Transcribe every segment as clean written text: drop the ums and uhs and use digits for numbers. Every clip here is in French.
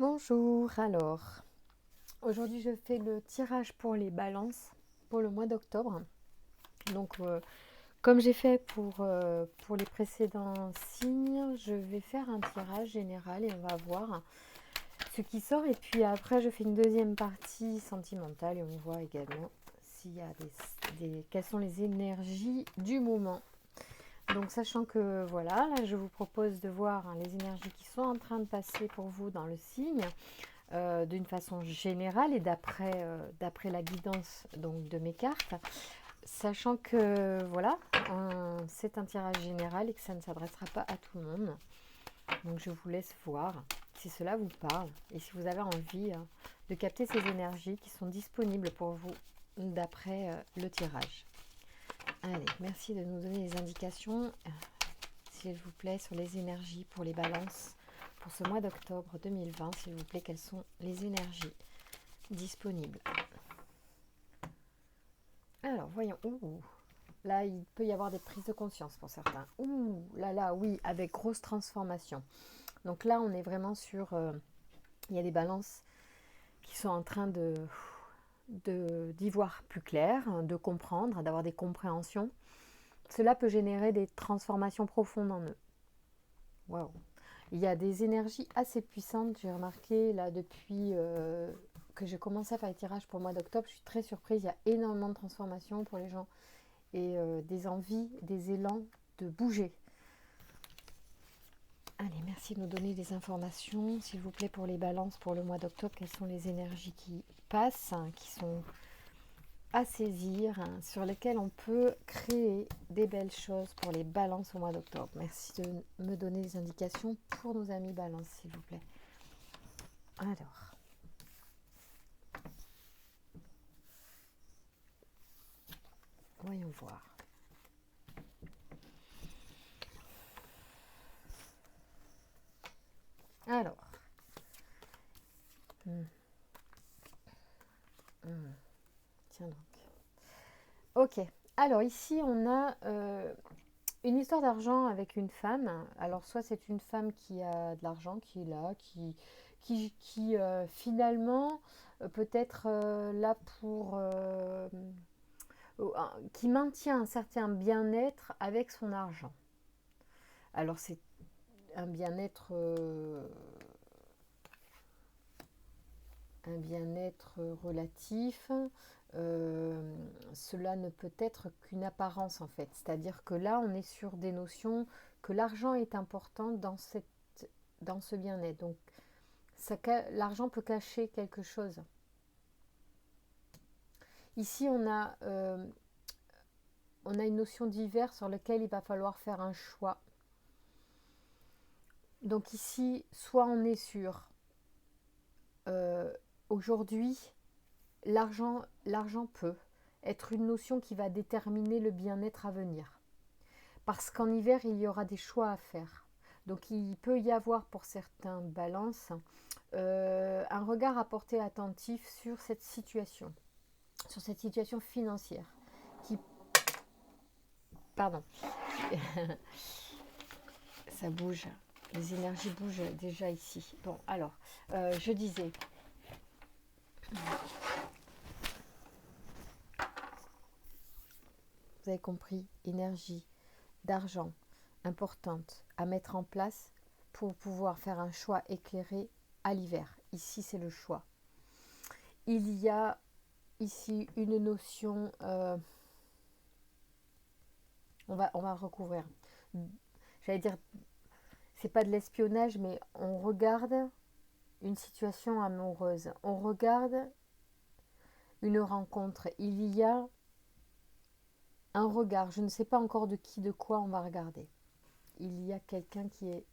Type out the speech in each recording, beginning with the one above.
Bonjour, alors aujourd'hui je fais le tirage pour les balances pour le mois d'octobre. Donc comme j'ai fait pour les précédents signes, je vais faire un tirage général et on va voir ce qui sort. Et puis après je fais une deuxième partie sentimentale et on voit également s'il y a quelles sont les énergies du moment. Donc sachant que voilà, là je vous propose de voir les énergies qui sont en train de passer pour vous dans le signe. D'une façon générale et d'après la guidance donc, de mes cartes, sachant que voilà, c'est un tirage général et que ça ne s'adressera pas à tout le monde. Donc je vous laisse voir si cela vous parle et si vous avez envie de capter ces énergies qui sont disponibles pour vous d'après le tirage. Allez, merci de nous donner les indications, s'il vous plaît, sur les énergies pour les balances pour ce mois d'octobre 2020, s'il vous plaît, quelles sont les énergies disponibles. Alors, voyons. Ouh, là, il peut y avoir des prises de conscience pour certains. Ouh, là, oui, avec grosse transformation. Donc là, on est vraiment sur... il y a des balances qui sont en train d'y voir plus clair, de comprendre, d'avoir des compréhensions. Cela peut générer des transformations profondes en eux. Waouh. Il y a des énergies assez puissantes, j'ai remarqué là depuis que j'ai commencé à faire les tirages pour le mois d'octobre, je suis très surprise, il y a énormément de transformations pour les gens et des envies, des élans de bouger. Allez, merci de nous donner des informations, s'il vous plaît, pour les balances pour le mois d'octobre. Quelles sont les énergies qui passent, qui sont à saisir, sur lesquelles on peut créer des belles choses pour les balances au mois d'octobre. Merci de me donner des indications pour nos amis balances, s'il vous plaît. Alors, voyons voir. Alors, tiens donc. Ok, alors ici on a une histoire d'argent avec une femme. Alors soit c'est une femme qui a de l'argent, qui est là, qui finalement peut être là pour... qui maintient un certain bien-être avec son argent. Alors c'est un bien-être relatif. Cela ne peut être qu'une apparence en fait. C'est-à-dire que là, on est sur des notions que l'argent est important dans ce bien-être. Donc, l'argent peut cacher quelque chose. Ici, on a une notion diverse sur laquelle il va falloir faire un choix. Donc ici, soit on est sur aujourd'hui, l'argent peut être une notion qui va déterminer le bien-être à venir. Parce qu'en hiver, il y aura des choix à faire. Donc il peut y avoir pour certains balances un regard à porter attentif sur cette situation financière. Qui, pardon, ça bouge, les énergies bougent déjà ici. Bon, alors, je disais, vous avez compris, énergie d'argent importante à mettre en place pour pouvoir faire un choix éclairé à l'hiver. Ici, c'est le choix. Il y a ici une notion, on va recouvrir. J'allais dire, c'est pas de l'espionnage, mais on regarde une situation amoureuse. On regarde une rencontre. Il y a un regard. Je ne sais pas encore de qui, de quoi on va regarder. Il y a quelqu'un qui est,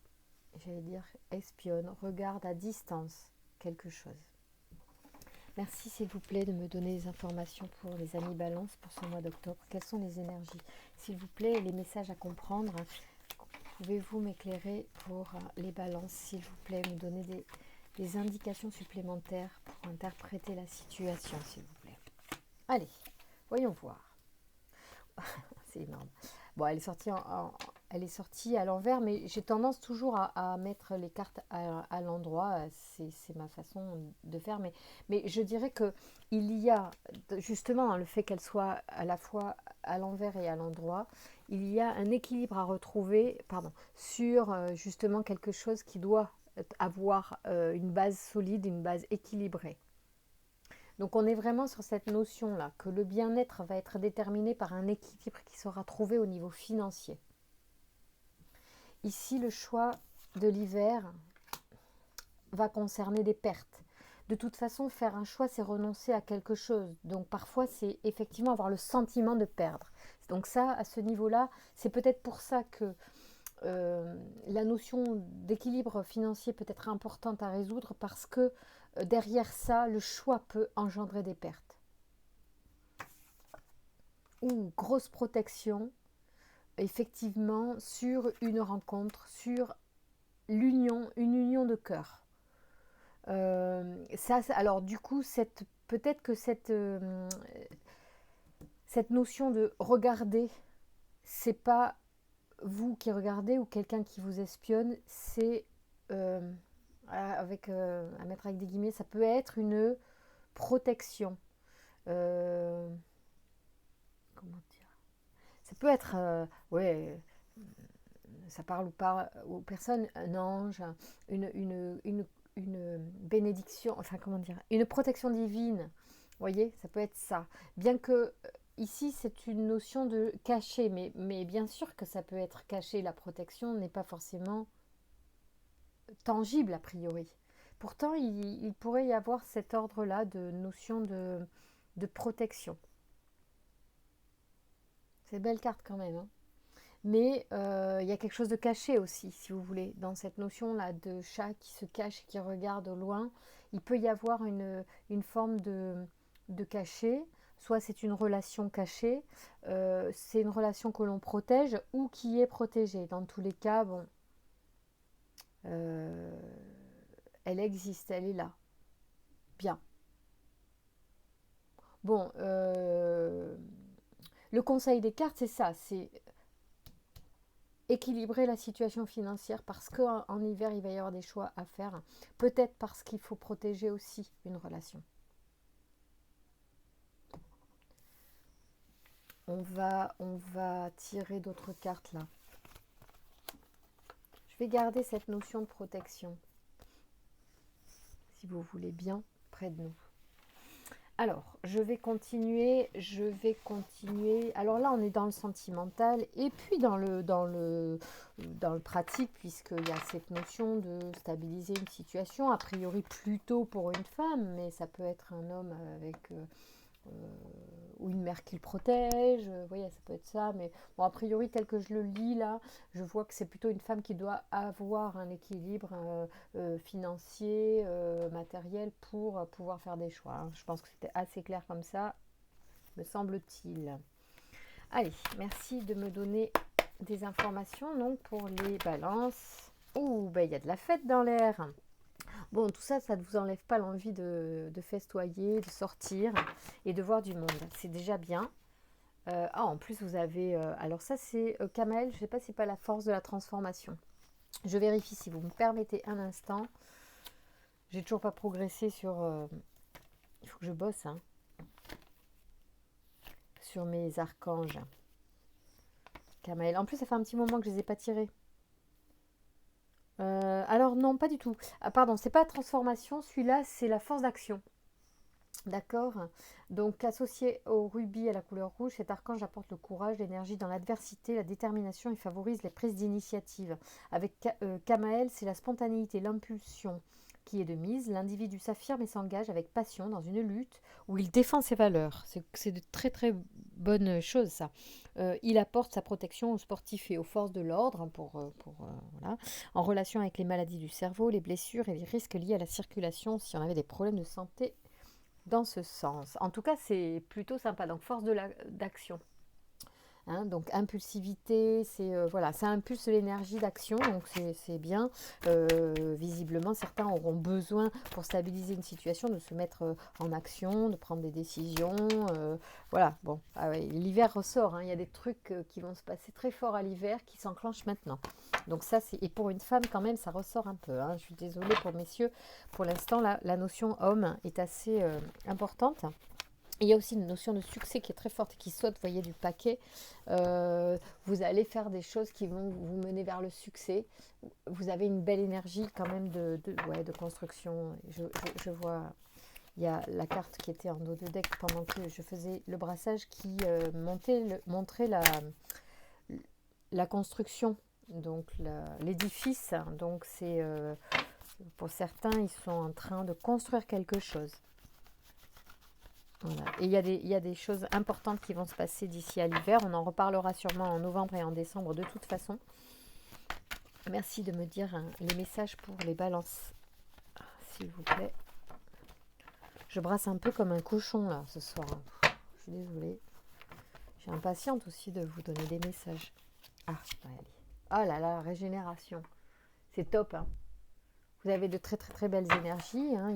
j'allais dire, espionne, regarde à distance quelque chose. Merci s'il vous plaît de me donner des informations pour les amis balance pour ce mois d'octobre. Quelles sont les énergies? S'il vous plaît, les messages à comprendre. Pouvez-vous m'éclairer pour les balances, s'il vous plaît, me donner des indications supplémentaires pour interpréter la situation, s'il vous plaît. Allez, voyons voir. C'est énorme. Bon, elle est sortie elle est sortie à l'envers, mais j'ai tendance toujours à mettre les cartes à l'endroit. C'est ma façon de faire. Mais je dirais que il y a, justement, le fait qu'elle soit à la fois à l'envers et à l'endroit, il y a un équilibre à retrouver, pardon, sur justement quelque chose qui doit avoir une base solide, une base équilibrée. Donc on est vraiment sur cette notion-là, que le bien-être va être déterminé par un équilibre qui sera trouvé au niveau financier. Ici, le choix de l'hiver va concerner des pertes. De toute façon, faire un choix, c'est renoncer à quelque chose. Donc parfois, c'est effectivement avoir le sentiment de perdre. Donc ça, à ce niveau-là, c'est peut-être pour ça que la notion d'équilibre financier peut être importante à résoudre parce que derrière ça, le choix peut engendrer des pertes. Ou grosse protection, effectivement, sur une rencontre, sur une union de cœur. Alors du coup, peut-être que cette notion de regarder, c'est pas vous qui regardez ou quelqu'un qui vous espionne, c'est à mettre avec des guillemets, ça peut être une protection. Comment dire? Ça peut être, ouais, ça parle ou pas aux personnes, un ange, une bénédiction, enfin comment dire, une protection divine. Vous voyez, ça peut être ça. Bien que ici, c'est une notion de caché, mais bien sûr que ça peut être caché. La protection n'est pas forcément tangible a priori. Pourtant, il pourrait y avoir cet ordre-là de notion de protection. C'est une belle carte quand même, hein. Mais il y a quelque chose de caché aussi, si vous voulez, dans cette notion-là de chat qui se cache et qui regarde au loin. Il peut y avoir une forme de cachet. Soit c'est une relation cachée, c'est une relation que l'on protège ou qui est protégée. Dans tous les cas, bon, euh, elle existe, elle est là. Bien. Bon, le conseil des cartes, c'est ça, c'est équilibrer la situation financière parce qu'en hiver, il va y avoir des choix à faire. Peut-être parce qu'il faut protéger aussi une relation. On va tirer d'autres cartes là. Je vais garder cette notion de protection, si vous voulez bien, près de nous. Alors, je vais continuer. Alors là, on est dans le sentimental et puis dans le pratique, puisqu'il y a cette notion de stabiliser une situation, a priori plutôt pour une femme, mais ça peut être un homme avec ou une mère qui le protège, vous voyez, ça peut être ça, mais bon, a priori, tel que je le lis là, je vois que c'est plutôt une femme qui doit avoir un équilibre financier, matériel pour pouvoir faire des choix, hein. Je pense que c'était assez clair comme ça, me semble-t-il. Allez, merci de me donner des informations donc pour les balances. Ouh, ben il y a de la fête dans l'air. Bon, tout ça, ça ne vous enlève pas l'envie de festoyer, de sortir et de voir du monde. C'est déjà bien. En plus, vous avez... alors ça, c'est Kamel. Je ne sais pas si c'est pas la force de la transformation. Je vérifie si vous me permettez un instant. J'ai toujours pas progressé sur... il faut que je bosse, hein, sur mes archanges. Kamel. En plus, ça fait un petit moment que je ne les ai pas tirés. Alors non, pas du tout. Ah, pardon, c'est pas la transformation. Celui-là, c'est la force d'action. D'accord. Donc, associé au rubis à la couleur rouge, cet archange apporte le courage, l'énergie dans l'adversité, la détermination et favorise les prises d'initiative. Avec Kamael, c'est la spontanéité, l'impulsion qui est de mise. L'individu s'affirme et s'engage avec passion dans une lutte où il défend ses valeurs. C'est de très très bonnes choses, ça. Il apporte sa protection aux sportifs et aux forces de l'ordre voilà, en relation avec les maladies du cerveau, les blessures et les risques liés à la circulation si on avait des problèmes de santé dans ce sens. En tout cas, c'est plutôt sympa. Donc, force d'action. hein. Donc impulsivité, c'est voilà, ça impulse l'énergie d'action, donc c'est bien. Visiblement, certains auront besoin pour stabiliser une situation de se mettre en action, de prendre des décisions. Voilà, bon, ah ouais, l'hiver ressort, hein. Il y a des trucs qui vont se passer très fort à l'hiver qui s'enclenchent maintenant. Donc ça, c'est et pour une femme quand même, ça ressort un peu, hein. Je suis désolée pour messieurs, pour l'instant, la notion homme est assez importante. Il y a aussi une notion de succès qui est très forte et qui saute, vous voyez, du paquet. Vous allez faire des choses qui vont vous mener vers le succès. Vous avez une belle énergie quand même ouais, de construction. Je vois, il y a la carte qui était en dos de deck pendant que je faisais le brassage qui montrait la construction, donc l'édifice. Donc c'est pour certains, ils sont en train de construire quelque chose. Voilà. Et il y a des choses importantes qui vont se passer d'ici à l'hiver. On en reparlera sûrement en novembre et en décembre de toute façon. Merci de me dire hein, les messages pour les balances, s'il vous plaît. Je brasse un peu comme un cochon là ce soir. Je suis désolée. Je suis impatiente aussi de vous donner des messages. Ah, allez. Oh là là, régénération. C'est top, hein. Vous avez de très très très belles énergies. Hein.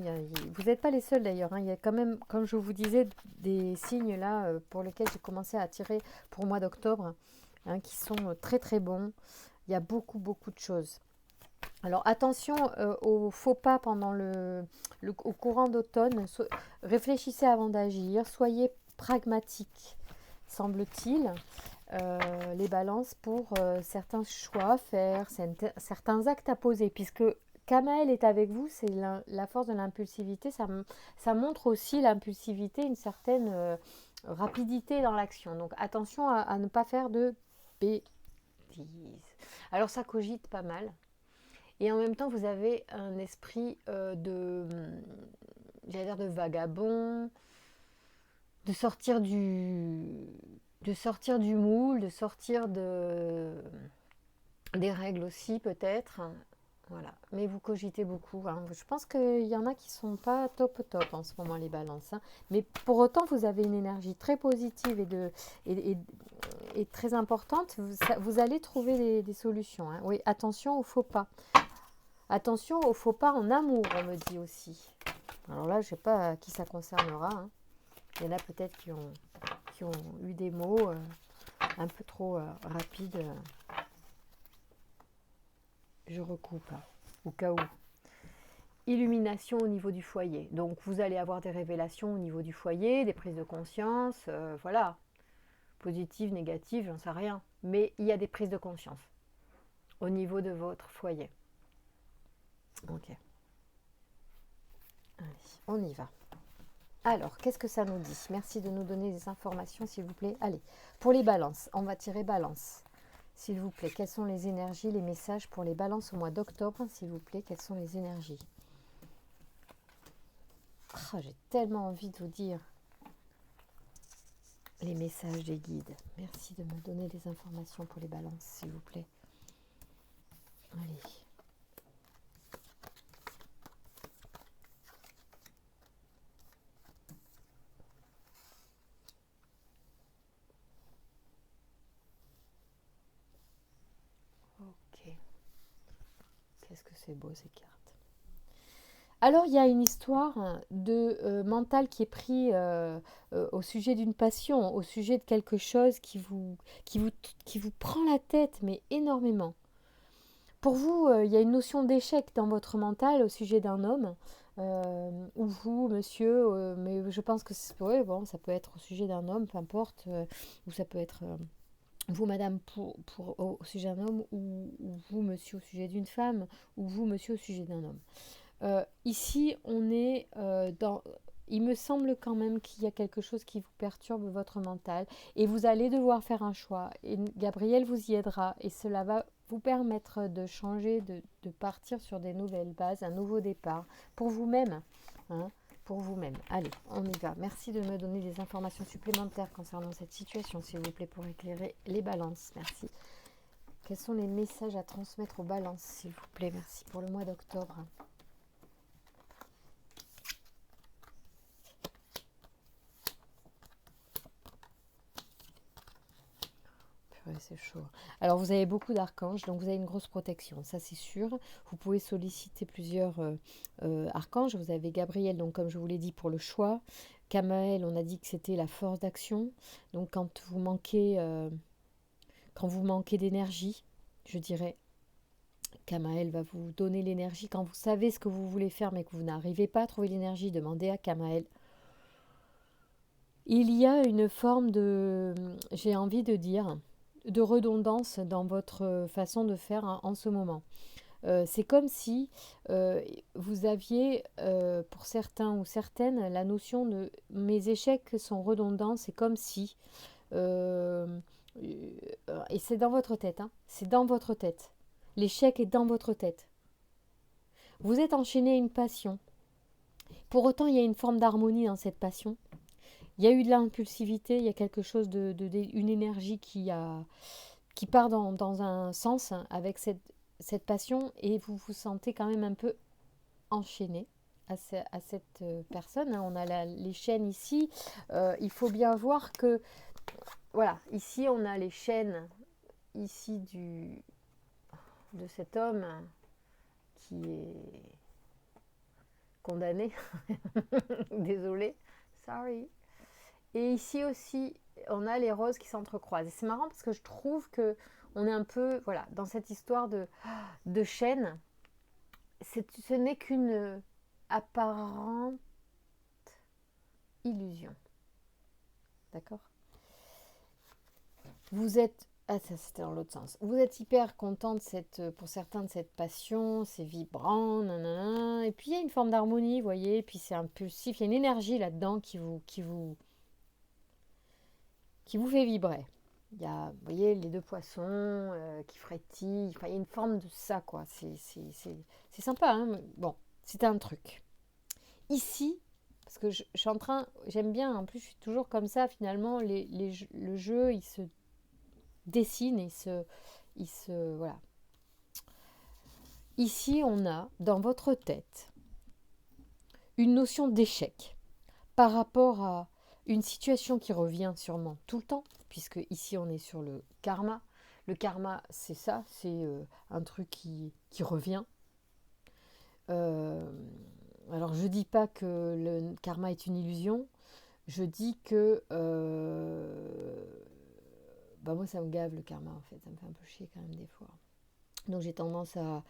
Vous n'êtes pas les seuls d'ailleurs. Hein. Il y a quand même, comme je vous disais, des signes là pour lesquels j'ai commencé à tirer pour le mois d'octobre, hein, qui sont très très bons. Il y a beaucoup beaucoup de choses. Alors attention aux faux pas pendant au courant d'automne. Réfléchissez avant d'agir. Soyez pragmatique, semble-t-il. Les balances pour certains choix à faire, certains actes à poser, puisque Kamaël est avec vous, c'est la force de l'impulsivité, ça montre aussi l'impulsivité, une certaine rapidité dans l'action. Donc attention à ne pas faire de bêtises. Alors ça cogite pas mal. Et en même temps, vous avez un esprit j'allais dire de vagabond, de sortir du moule, de sortir des règles aussi peut-être. Voilà. Mais vous cogitez beaucoup, hein. Je pense qu'il y en a qui ne sont pas top top en ce moment, les balances, hein. Mais pour autant, vous avez une énergie très positive et très importante. Vous allez trouver des solutions, hein. Oui, attention aux faux pas. Attention aux faux pas en amour, on me dit aussi. Alors là, je ne sais pas à qui ça concernera, hein. Il y en a peut-être qui ont eu des mots un peu trop rapides. Je recoupe, hein, au cas où. Illumination au niveau du foyer. Donc vous allez avoir des révélations au niveau du foyer, des prises de conscience, voilà. Positives, négatives, j'en sais rien. Mais il y a des prises de conscience au niveau de votre foyer. Ok. Allez, on y va. Alors, qu'est-ce que ça nous dit? Merci de nous donner des informations, s'il vous plaît. Allez, pour les balances, on va tirer balance. S'il vous plaît, quelles sont les énergies, les messages pour les balances au mois d'octobre? S'il vous plaît, quelles sont les énergies? Oh, j'ai tellement envie de vous dire les messages des guides. Merci de me donner des informations pour les balances, s'il vous plaît. Allez. Ok. Qu'est-ce que c'est beau ces cartes. Alors, il y a une histoire de mental qui est pris au sujet d'une passion, au sujet de quelque chose qui vous prend la tête, mais énormément. Pour vous, il y a une notion d'échec dans votre mental au sujet d'un homme, ou vous, monsieur, mais je pense que ouais, bon, ça peut être au sujet d'un homme, peu importe, ou ça peut être vous, madame, au sujet d'un homme, ou vous, monsieur, au sujet d'une femme, ou vous, monsieur, au sujet d'un homme. Ici, on est dans... Il me semble quand même qu'il y a quelque chose qui vous perturbe votre mental et vous allez devoir faire un choix. Et Gabriel vous y aidera et cela va vous permettre de changer, de partir sur des nouvelles bases, un nouveau départ pour vous-même. Hein, pour vous-même. Allez, on y va. Merci de me donner des informations supplémentaires concernant cette situation, s'il vous plaît, pour éclairer les balances. Merci. Quels sont les messages à transmettre aux balances, s'il vous plaît? Merci pour le mois d'octobre. purée, c'est chaud. Alors, vous avez beaucoup d'archanges, donc vous avez une grosse protection, ça c'est sûr. Vous pouvez solliciter plusieurs archanges. Vous avez Gabriel, donc comme je vous l'ai dit, pour le choix. Kamaël, on a dit que c'était la force d'action. Donc, quand vous manquez d'énergie, je dirais, Kamaël va vous donner l'énergie. Quand vous savez ce que vous voulez faire, mais que vous n'arrivez pas à trouver l'énergie, demandez à Kamaël. Il y a une forme de, j'ai envie de dire, de redondance dans votre façon de faire en ce moment. C'est comme si vous aviez, pour certains ou certaines, la notion de mes échecs sont redondants. C'est comme si, et c'est dans votre tête, hein, c'est dans votre tête. L'échec est dans votre tête. Vous êtes enchaîné à une passion. Pour autant, il y a une forme d'harmonie dans cette passion. Il y a eu de l'impulsivité, il y a quelque chose une énergie qui part dans un sens avec cette passion et vous vous sentez quand même un peu enchaîné à cette personne. On a les chaînes ici. Il faut bien voir que, voilà, ici on a les chaînes ici de cet homme qui est condamné. Désolée, sorry. Et ici aussi, on a les roses qui s'entrecroisent. Et c'est marrant parce que je trouve que on est un peu, voilà, dans cette histoire de chaîne. Ce n'est qu'une apparente illusion. D'accord? Vous êtes... Ah, ça c'était dans l'autre sens. Vous êtes hyper content pour certains de cette passion, c'est vibrant, nanana. Et puis il y a une forme d'harmonie, vous voyez, et puis c'est impulsif, il y a une énergie là-dedans qui vous fait vibrer. Il y a, vous voyez, les deux poissons qui frétillent. Enfin, il y a une forme de ça, quoi. C'est sympa, hein. Bon, c'est un truc. Ici, parce que je suis en train... J'aime bien, en plus, je suis toujours comme ça, finalement. Le jeu, il se dessine, voilà. Ici, on a, dans votre tête, une notion d'échec par rapport à une situation qui revient sûrement tout le temps, puisque ici on est sur le karma. Le karma, c'est ça, c'est un truc qui revient. Alors je dis pas que le karma est une illusion, je dis que moi ça me gave le karma en fait, ça me fait un peu chier quand même des fois. Donc j'ai tendance à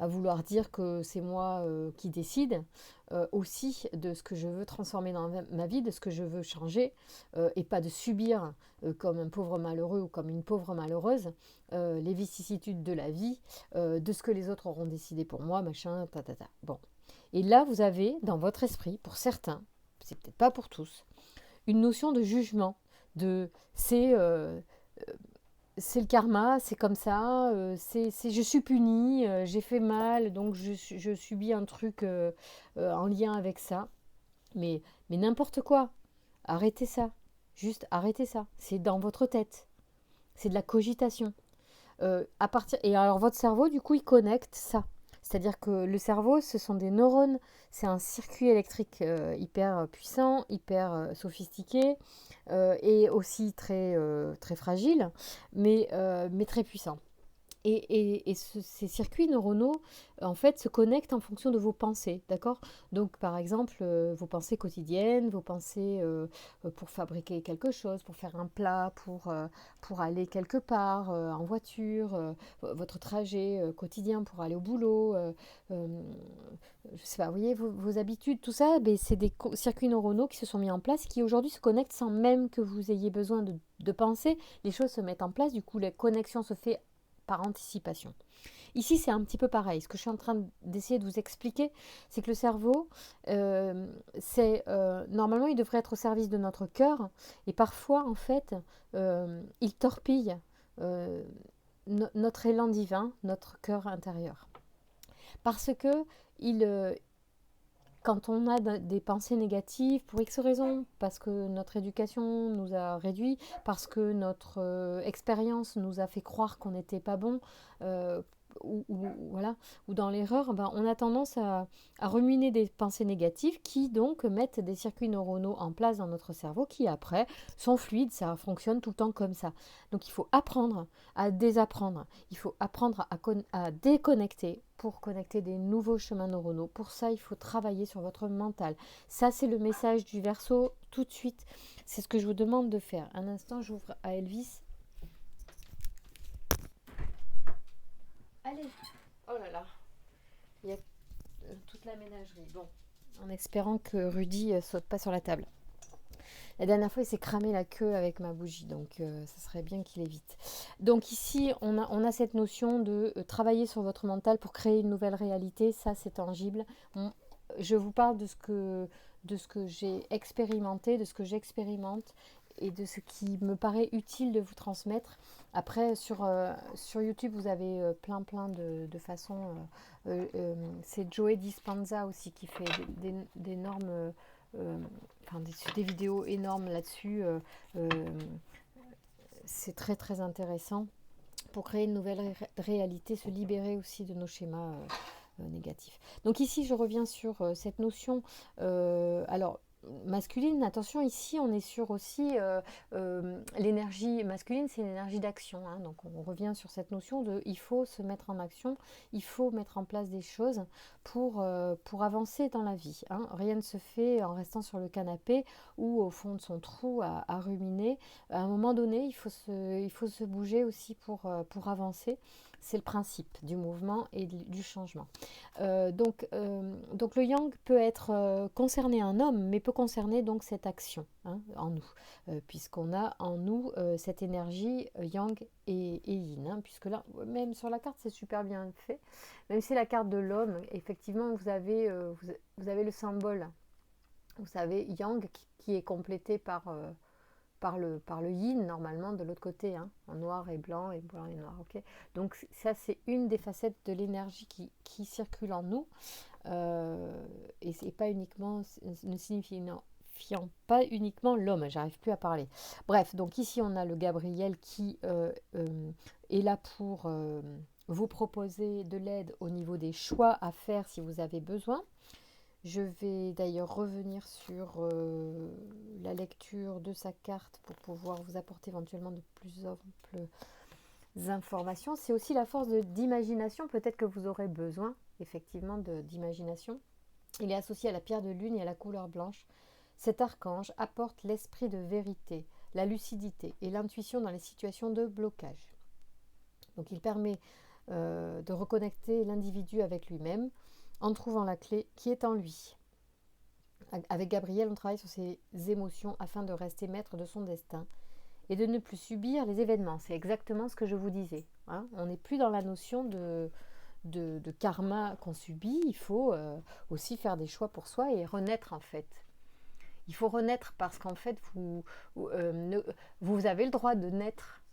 vouloir dire que c'est moi qui décide aussi de ce que je veux transformer dans ma vie, de ce que je veux changer, et pas de subir comme un pauvre malheureux ou comme une pauvre malheureuse les vicissitudes de la vie, de ce que les autres auront décidé pour moi, machin, tatata. Bon. Et là, vous avez dans votre esprit, pour certains, c'est peut-être pas pour tous, une notion de jugement, de c'est le karma, c'est comme ça, je suis punie, j'ai fait mal, donc je subis un truc en lien avec ça. Mais n'importe quoi, arrêtez ça, juste arrêtez ça, c'est dans votre tête, c'est de la cogitation. Et alors votre cerveau, du coup, il connecte ça. C'est-à-dire que le cerveau, ce sont des neurones, c'est un circuit électrique hyper puissant, hyper sophistiqué et aussi très fragile, mais très puissant. Et ces circuits neuronaux, en fait, se connectent en fonction de vos pensées, d'accord? Donc, par exemple, vos pensées quotidiennes, vos pensées pour fabriquer quelque chose, pour faire un plat, pour aller quelque part en voiture, votre trajet quotidien pour aller au boulot, je sais pas, vous voyez, vos habitudes, tout ça, ben, c'est des circuits neuronaux qui se sont mis en place, qui aujourd'hui se connectent sans même que vous ayez besoin de penser. Les choses se mettent en place, du coup, la connexion se fait par anticipation. Ici, c'est un petit peu pareil. Ce que je suis en train d'essayer de vous expliquer, c'est que le cerveau, normalement, il devrait être au service de notre cœur. Et parfois, en fait, il torpille notre élan divin, notre cœur intérieur. Parce que quand on a des pensées négatives, pour X raisons, parce que notre éducation nous a réduits, parce que notre expérience nous a fait croire qu'on n'était pas bon, voilà, ou dans l'erreur, ben, on a tendance à ruminer des pensées négatives qui donc mettent des circuits neuronaux en place dans notre cerveau qui après sont fluides, ça fonctionne tout le temps comme ça. Donc il faut apprendre à désapprendre, il faut apprendre à déconnecter pour connecter des nouveaux chemins neuronaux. Pour ça, il faut travailler sur votre mental. Ça, c'est le message du Verseau tout de suite. C'est ce que je vous demande de faire. Un instant, j'ouvre à Elvis. Allez. Oh là là. Il y a toute la ménagerie. Bon, en espérant que Rudy saute pas sur la table. La dernière fois, il s'est cramé la queue avec ma bougie, donc ça serait bien qu'il évite. Donc ici, on a cette notion de travailler sur votre mental pour créer une nouvelle réalité. Ça, c'est tangible. Je vous parle de ce que j'ai expérimenté, de ce que j'expérimente et de ce qui me paraît utile de vous transmettre. Après, sur YouTube, vous avez plein de façons. C'est Joey Dispenza aussi qui fait d'énormes... enfin, des vidéos énormes là-dessus. C'est très intéressant pour créer une nouvelle réalité, se libérer aussi de nos schémas négatifs. Donc ici, je reviens sur cette notion. Alors, masculine, attention, ici on est sur aussi l'énergie masculine, c'est une énergie d'action, hein, donc on revient sur cette notion de il faut se mettre en action, il faut mettre en place des choses pour avancer dans la vie, hein. Rien ne se fait en restant sur le canapé ou au fond de son trou à ruminer. À un moment donné, il faut se bouger aussi pour avancer. C'est le principe du mouvement et du changement. Donc le yang peut être concerné un homme, mais peut concerner donc cette action, hein, en nous, puisqu'on a en nous cette énergie yang et yin, hein, puisque là, même sur la carte, c'est super bien fait. Même si c'est la carte de l'homme, effectivement, vous avez le symbole, vous savez, yang qui est complété par le yin normalement de l'autre côté, hein, en noir et blanc et noir. Okay, donc ça, c'est une des facettes de l'énergie qui circule en nous, et c'est pas uniquement, ne signifiant pas uniquement l'homme, j'arrive plus à parler. Bref, donc ici on a le Gabriel qui est là pour vous proposer de l'aide au niveau des choix à faire si vous avez besoin. Je vais d'ailleurs revenir sur la lecture de sa carte pour pouvoir vous apporter éventuellement de plus amples informations. C'est aussi la force d'imagination. Peut-être que vous aurez besoin effectivement d'imagination. Il est associé à la pierre de lune et à la couleur blanche. Cet archange apporte l'esprit de vérité, la lucidité et l'intuition dans les situations de blocage. Donc il permet de reconnecter l'individu avec lui-même en trouvant la clé qui est en lui. Avec Gabriel, on travaille sur ses émotions afin de rester maître de son destin et de ne plus subir les événements. C'est exactement ce que je vous disais, hein. On n'est plus dans la notion de karma qu'on subit. Il faut aussi faire des choix pour soi et renaître en fait. Il faut renaître parce qu'en fait, vous avez le droit de naître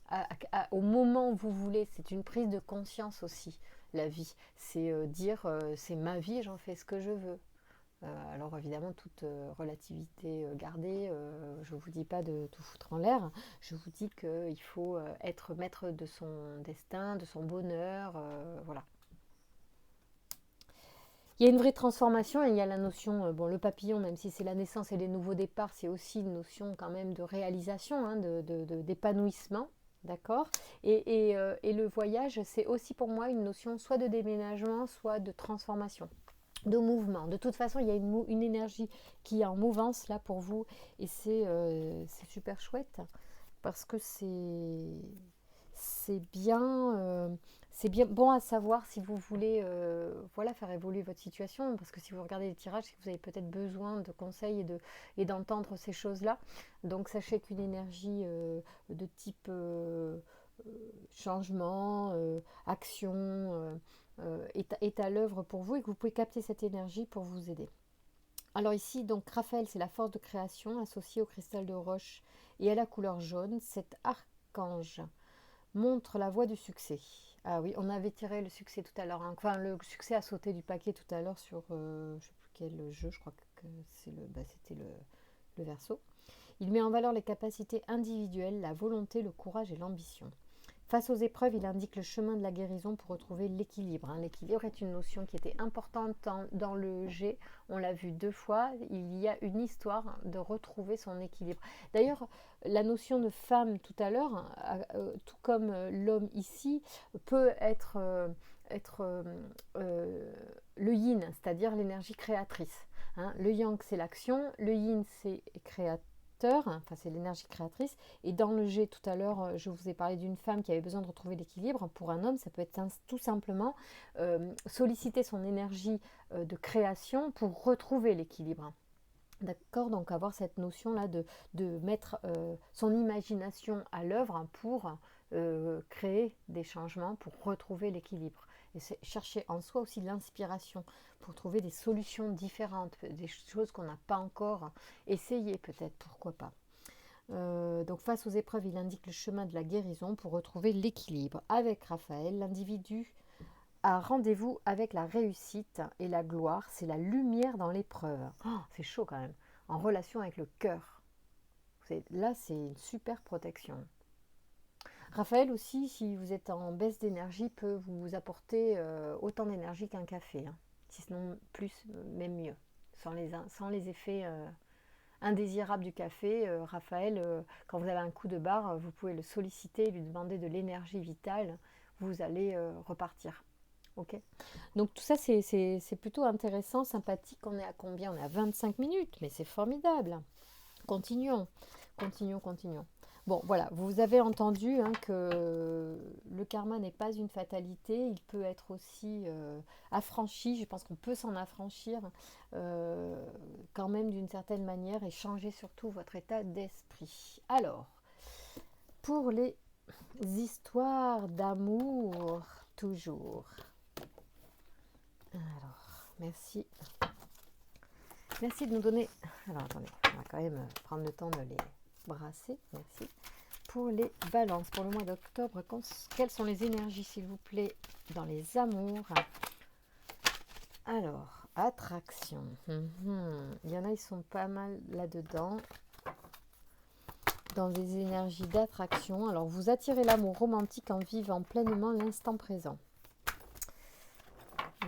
au moment où vous voulez. C'est une prise de conscience aussi, la vie. C'est dire, c'est ma vie, j'en fais ce que je veux. Alors évidemment, toute relativité gardée, je ne vous dis pas de tout foutre en l'air, je vous dis qu'il faut être maître de son destin, de son bonheur, voilà. Il y a une vraie transformation et il y a la notion, bon, le papillon, même si c'est la naissance et les nouveaux départs, c'est aussi une notion quand même de réalisation, hein, d'épanouissement, d'accord, et le voyage, c'est aussi pour moi une notion soit de déménagement, soit de transformation, de mouvement. De toute façon, il y a une énergie qui est en mouvance là pour vous et c'est super chouette parce que c'est bien bon à savoir si vous voulez voilà, faire évoluer votre situation, parce que si vous regardez les tirages, c'est que vous avez peut-être besoin de conseils et d'entendre ces choses-là. Donc sachez qu'une énergie de type changement, action, est à l'œuvre pour vous et que vous pouvez capter cette énergie pour vous aider. Alors ici, donc Raphaël, c'est la force de création associée au cristal de roche et à la couleur jaune. Cet archange montre la voie du succès. Ah oui, on avait tiré le succès tout à l'heure, hein. Enfin, le succès a sauté du paquet tout à l'heure sur, je ne sais plus quel jeu, je crois que c'était le Verseau. Il met en valeur les capacités individuelles, la volonté, le courage et l'ambition. Face aux épreuves, il indique le chemin de la guérison pour retrouver l'équilibre. L'équilibre est une notion qui était importante dans le G. On l'a vu 2 fois. Il y a une histoire de retrouver son équilibre. D'ailleurs, la notion de femme tout à l'heure, tout comme l'homme ici, peut être le yin, c'est-à-dire l'énergie créatrice. Le yang, c'est l'action. Le yin, c'est créateur. Enfin, c'est l'énergie créatrice. Et dans le G, tout à l'heure, je vous ai parlé d'une femme qui avait besoin de retrouver l'équilibre. Pour un homme, ça peut être tout simplement solliciter son énergie de création pour retrouver l'équilibre. D'accord, donc avoir cette notion-là de mettre son imagination à l'œuvre pour créer des changements, pour retrouver l'équilibre. Et c'est chercher en soi aussi de l'inspiration pour trouver des solutions différentes, des choses qu'on n'a pas encore essayées peut-être, pourquoi pas. Donc face aux épreuves, il indique le chemin de la guérison pour retrouver l'équilibre. Avec Raphaël, l'individu a rendez-vous avec la réussite et la gloire, c'est la lumière dans l'épreuve. Oh, c'est chaud quand même. En relation avec le cœur. Là, c'est une super protection. Raphaël aussi, si vous êtes en baisse d'énergie, peut vous apporter autant d'énergie qu'un café. Sinon plus, même mieux. Sans les effets indésirables du café, Raphaël, quand vous avez un coup de barre, vous pouvez le solliciter, lui demander de l'énergie vitale. Vous allez repartir. Ok. Donc tout ça, c'est plutôt intéressant, sympathique. On est à combien? On est à 25 minutes, mais c'est formidable. Continuons. Bon, voilà, vous avez entendu que le karma n'est pas une fatalité, il peut être aussi affranchi, je pense qu'on peut s'en affranchir quand même d'une certaine manière et changer surtout votre état d'esprit. Alors, pour les histoires d'amour, toujours. Alors, merci. Merci de nous donner... Alors, attendez, on va quand même prendre le temps de les brasser. Merci. Pour les balances, pour le mois d'octobre, quelles sont les énergies, s'il vous plaît, dans les amours? Alors, attraction. Il y en a, ils sont pas mal là-dedans. Dans des énergies d'attraction. Alors, vous attirez l'amour romantique en vivant pleinement l'instant présent.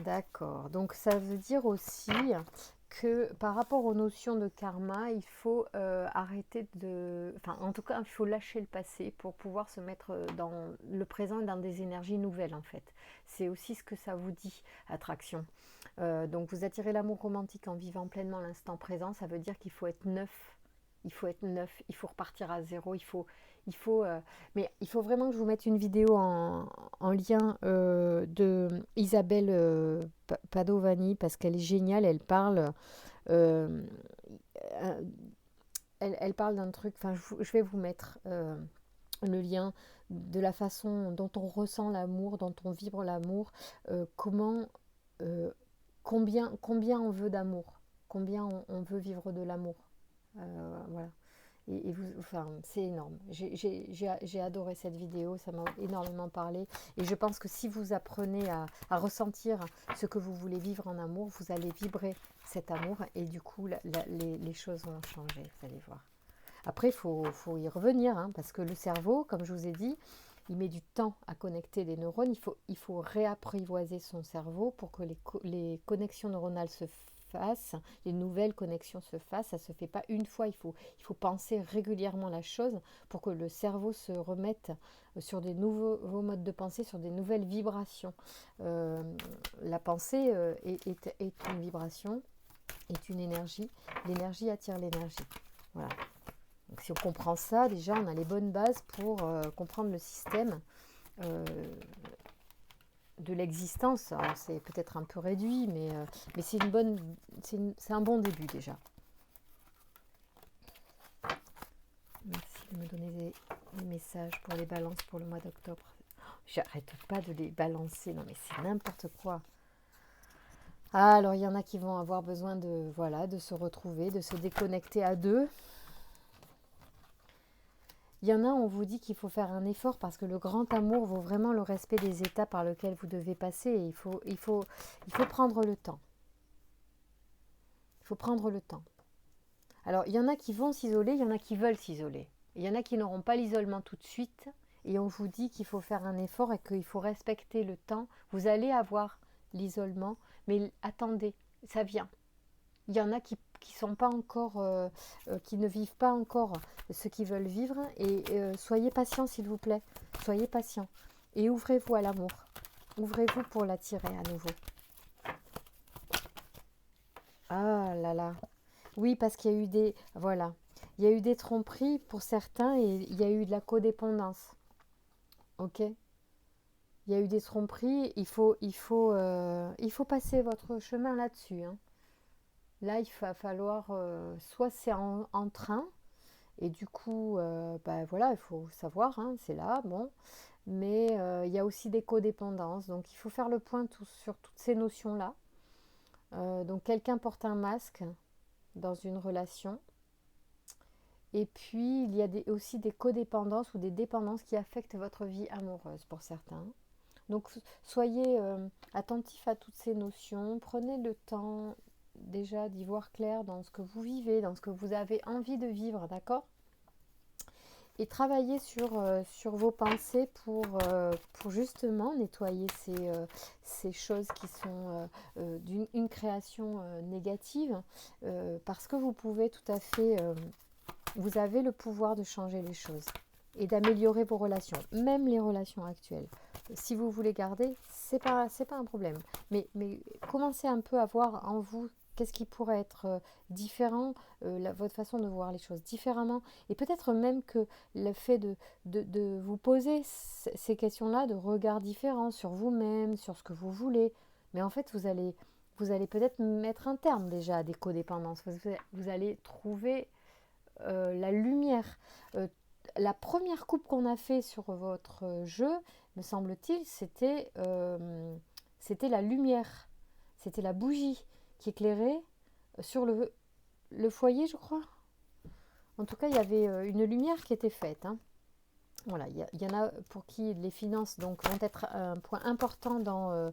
D'accord. Donc, ça veut dire aussi que par rapport aux notions de karma, il faut arrêter de... Enfin, en tout cas, il faut lâcher le passé pour pouvoir se mettre dans le présent et dans des énergies nouvelles, en fait. C'est aussi ce que ça vous dit, attraction. Donc, vous attirez l'amour romantique en vivant pleinement l'instant présent. Ça veut dire qu'il faut être neuf. Il faut être neuf. Il faut repartir à zéro. Mais il faut vraiment que je vous mette une vidéo en lien de Isabelle Padovani parce qu'elle est géniale. Elle parle, euh, elle parle d'un truc. Enfin, je vais vous mettre le lien de la façon dont on ressent l'amour, dont on vibre l'amour, euh, combien on veut d'amour, combien on veut vivre de l'amour. Voilà. Et enfin, c'est énorme. J'ai adoré cette vidéo, ça m'a énormément parlé. Et je pense que si vous apprenez à ressentir ce que vous voulez vivre en amour, vous allez vibrer cet amour et du coup, les choses vont changer, vous allez voir. Après, il faut y revenir, parce que le cerveau, comme je vous ai dit, il met du temps à connecter les neurones. Il faut réapprivoiser son cerveau pour que les connexions neuronales se fassent, les nouvelles connexions se fassent. Ça ne se fait pas une fois. Il faut penser régulièrement la chose pour que le cerveau se remette sur des nouveaux modes de pensée, sur des nouvelles vibrations. La pensée est une vibration, est une énergie. L'énergie attire l'énergie. Voilà. Donc si on comprend ça, déjà on a les bonnes bases pour comprendre le système de l'existence. Alors c'est peut-être un peu réduit, mais c'est un bon début déjà. Merci de me donner des messages pour les balances pour le mois d'octobre. J'arrête pas de les balancer, non mais c'est n'importe quoi. Alors il y en a qui vont avoir besoin de se retrouver, de se déconnecter à deux. Il y en a, on vous dit qu'il faut faire un effort parce que le grand amour vaut vraiment le respect des étapes par lesquelles vous devez passer. Et il faut prendre le temps. Il faut prendre le temps. Alors, il y en a qui vont s'isoler, il y en a qui veulent s'isoler. Il y en a qui n'auront pas l'isolement tout de suite et on vous dit qu'il faut faire un effort et qu'il faut respecter le temps. Vous allez avoir l'isolement, mais attendez, ça vient. Il y en a qui sont pas encore, qui ne vivent pas encore ce qu'ils veulent vivre, et soyez patient s'il vous plaît, soyez patient et ouvrez-vous à l'amour, ouvrez-vous pour l'attirer à nouveau. Ah là là, oui, parce qu'il y a eu des, voilà, il y a eu des tromperies pour certains et il y a eu de la codépendance, ok? Il y a eu des tromperies, il faut passer votre chemin là-dessus, hein. Là, il va falloir, soit c'est en train, et du coup, bah, voilà, il faut savoir, hein, c'est là, bon. Mais il y a aussi des codépendances, donc il faut faire le point sur toutes ces notions-là. Donc quelqu'un porte un masque dans une relation. Et puis, il y a aussi des codépendances ou des dépendances qui affectent votre vie amoureuse pour certains. Donc, soyez attentifs à toutes ces notions. Prenez le temps déjà d'y voir clair dans ce que vous vivez, dans ce que vous avez envie de vivre, d'accord? Et travaillez sur vos pensées pour justement nettoyer ces choses qui sont d'une création négative, parce que vous pouvez tout à fait, vous avez le pouvoir de changer les choses et d'améliorer vos relations, même les relations actuelles. Si vous voulez garder, c'est pas un problème. Mais commencez un peu à voir en vous qu'est-ce qui pourrait être différent, votre façon de voir les choses différemment. Et peut-être même que le fait de vous poser ces questions-là, de regard différents sur vous-même, sur ce que vous voulez. Mais en fait, vous allez peut-être mettre un terme déjà à des codépendances. Vous allez trouver la lumière. La première coupe qu'on a fait sur votre jeu, me semble-t-il, c'était la lumière. C'était la bougie qui éclairait sur le foyer, je crois. En tout cas, il y avait une lumière qui était faite, hein. Voilà, il y en a pour qui les finances donc, vont être un point important dans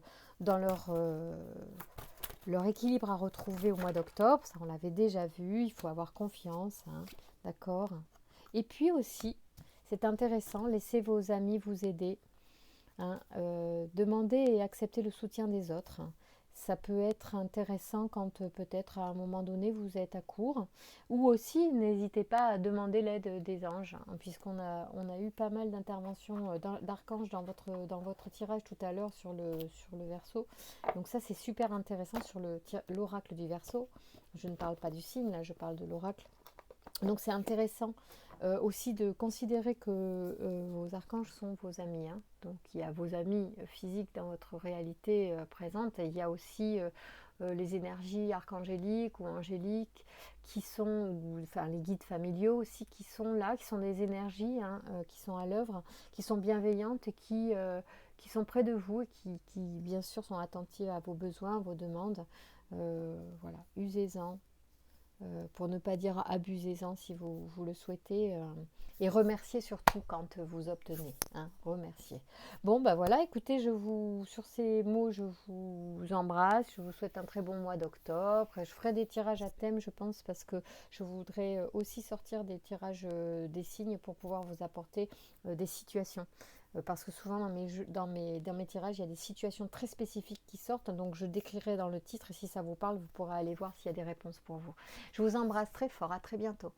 leur équilibre à retrouver au mois d'octobre. Ça, on l'avait déjà vu, il faut avoir confiance, hein, d'accord. Et puis aussi, c'est intéressant, laissez vos amis vous aider, hein, demandez et acceptez le soutien des autres. Ça peut être intéressant quand peut-être à un moment donné vous êtes à court. Ou aussi, n'hésitez pas à demander l'aide des anges, hein, puisqu'on on a eu pas mal d'interventions d'archanges dans votre tirage tout à l'heure sur le Verseau. Donc ça, c'est super intéressant sur l'oracle du Verseau. Je ne parle pas du signe, là, je parle de l'oracle. Donc c'est intéressant aussi de considérer que vos archanges sont vos amis, hein. Donc il y a vos amis physiques dans votre réalité présente, et il y a aussi les énergies archangéliques ou angéliques qui sont, enfin les guides familiaux aussi qui sont là, qui sont des énergies, hein, qui sont à l'œuvre, qui sont bienveillantes et qui sont près de vous et qui bien sûr sont attentives à vos besoins, à vos demandes. Voilà, usez-en. Pour ne pas dire abusez-en si vous le souhaitez, et remerciez surtout quand vous obtenez, hein, remerciez. Bon bah voilà, écoutez, sur ces mots je vous embrasse, je vous souhaite un très bon mois d'octobre. Je ferai des tirages à thème, je pense, parce que je voudrais aussi sortir des tirages des signes pour pouvoir vous apporter des situations. Parce que souvent dans mes tirages, il y a des situations très spécifiques qui sortent, donc je décrirai dans le titre, et si ça vous parle, vous pourrez aller voir s'il y a des réponses pour vous. Je vous embrasse très fort, à très bientôt.